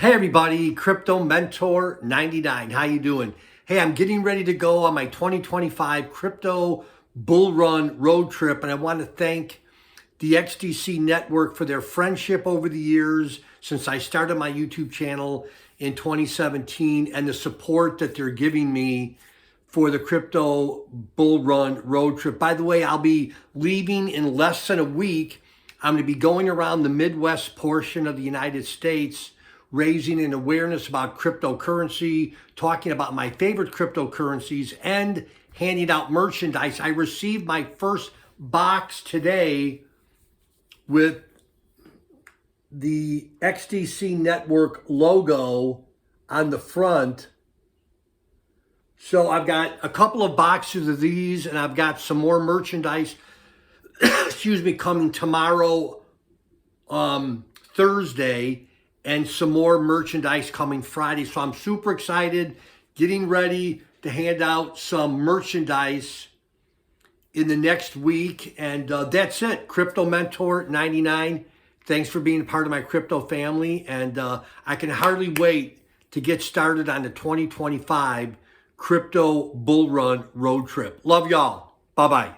Hey everybody, Crypto Mentor 99. How you doing? Hey, I'm getting ready to go on my 2025 crypto bull run road trip, and I want to thank the XDC network for their friendship over the years since I started my YouTube channel in 2017 and the support that they're giving me for the crypto bull run road trip. By the way, I'll be leaving in less than a week. I'm going to be going around the Midwest portion of the United States, raising an awareness about cryptocurrency, talking about my favorite cryptocurrencies, and handing out merchandise. I received my first box today with the XDC network logo on the front. So I've got a couple of boxes of these, and I've got some more merchandise, excuse me, coming tomorrow, Thursday, and some more merchandise coming Friday. So I'm super excited, getting ready to hand out some merchandise in the next week. And that's it. Crypto Mentor 99. Thanks for being a part of my crypto family. And I can hardly wait to get started on the 2025 Crypto Bull Run Road Trip. Love y'all. Bye-bye.